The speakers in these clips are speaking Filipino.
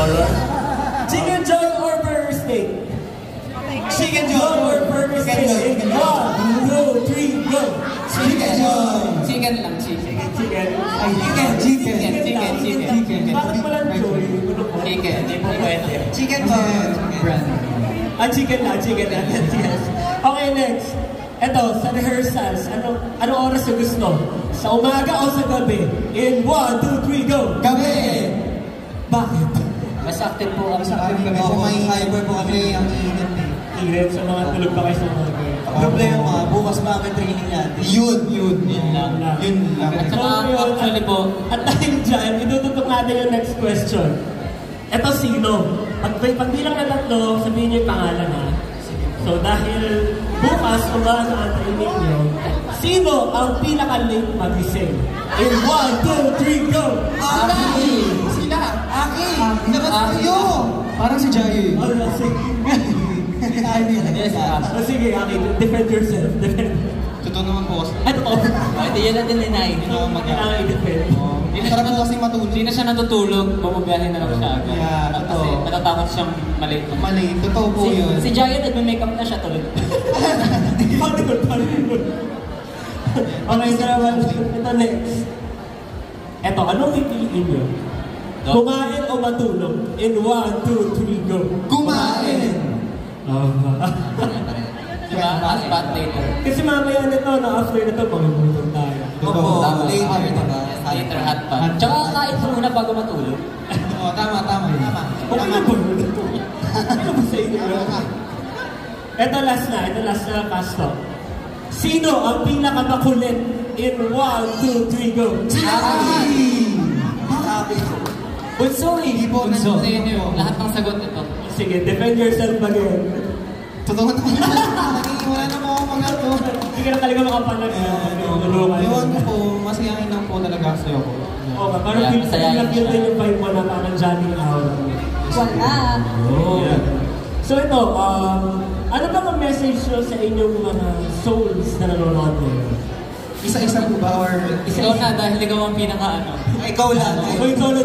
horror. Chicken joy or burger steak? Chicken joy or burger steak? 1, 2, 3, go! Chicken joy! Chicken lang, chicken. Chicken. Chicken. Bakit pala joy? Chicken. Hindi po pwede. Chicken joy! Brand. Chicken lang. Yes. Okay, next. Ito, sa rehearsals, anong oras yung gusto? Sa umaga o sa gabi? In 1, 2, 3, go! Gabi! Bakit? Mas active po kami sa Sabi kami, may hyper po kami, ang init eh. Init sa mga tulog pa kayo sa umaga. Ang problema, bukas mga training natin. Yun lang. At saka, actually po, at dahil dyan, itututok natin yung next question. Ito sino? Pag bilang na tatlo, sabihin niyo yung pangalan ha. So dahil bukas, umaga ang training niyo, sino ang pinaka-late magising? In 1, 2, 3, go! Aki! sila. Aki! Nakasayo! Parang si Jayo eh. Yes, Sige, Aki, defend yourself. Totoo naman po kasi. Ano? Hindi yan natin ninay. Kailangan i-defend. Sarap po kasi matulog. Hindi na siya natutulog, bumabiyahin na lang siya agad. Yeah, Kasi totoo. natatakot siyang malate. Mali, totoo po yun. Si Jayo, nagme-makeup na siya tulog. Paano yun? Okay, so naman, ito next. Ito, anong pipiliin nyo? Kumain o matulog? In 1, 2, 3, go! Kumain! Diba? Hotspot later. Kasi mamaya nito, after nito, magugutom tayo. Totoo. Later, diba? Later hotspot. Tsaka kain ka muna bago matulog. Oo, tama. Okay na ba yun? Ano ba sa inyo? Ito last na, Pasto. Sino ang pinakamakulit? In 1, 2, 3, go! Sabi ko. Bunso eh. Hindi po, Bunso. sa inyo. Lahat ng sagot ito. Sige, defend yourself again. Totoo naman. Wala na mo ako mga to. Hindi ka na talaga makapanag. Yun po, masayahin lang po talaga sa'yo ko. Okay, parang feel din yung vibe mo na parang Johnny Aura. Wala. Yeah. So ito, ano ba ang message nyo sa inyong mga souls na nanonood ngayon? Isa-isa po ba or... Ikaw na dahil ikaw ang pinaka-ano. Ikaw lang. Ikaw na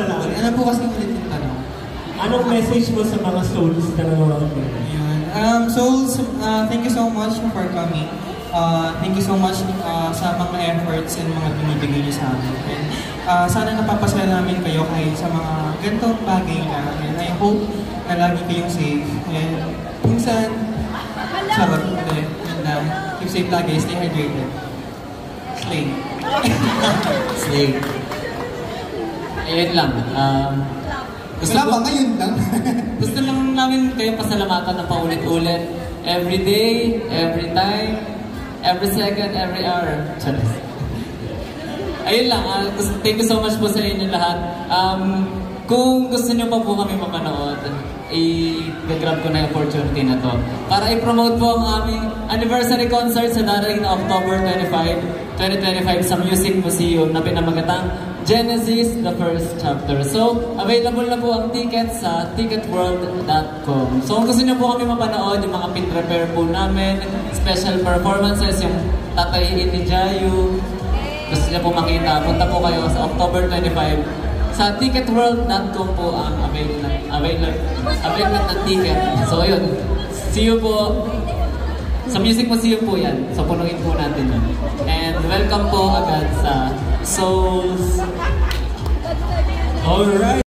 lang. Ano po kasi ulit yung tanong? Anong message mo sa mga souls na nanonood ngayon? Souls, thank you so much for coming. Thank you so much sa mga efforts and mga binibigay niyo sa amin. And, sana napapasaya namin kayo kahit sa mga ganitong bagay na. And I hope na lagi kayong safe. And minsan, sarap ulit. And keep safe lagi, stay hydrated. Slay. Slay. Ayun lang. Wala ba ngayon lang? Gusto lang namin kayo pasalamatan ng paulit-ulit. Every day, every time, every second, every hour. Charis. Ayun lang. Thank you so much po sa inyo lahat. Kung gusto nyo pa po kami mapanood, i-grab ko na yung opportunity na to. Para i-promote po ang aming anniversary concert sa darating na October 2025 sa Music Museum na pinamagatang Genesis, the first chapter. So, available na po ang tickets sa ticketworld.com. So, kung gusto nyo po kami mapanood, yung mga pin-prepare po namin, special performances, yung tatayin ni Jayu, gusto nyo po makita, punta po kayo sa October 25. Sa ticketworld.com po ang available na ticket. So, ayun. See you po. Sa Music Museum po yan. So, punuin po natin yan. And welcome po agad sa Souls. Alright.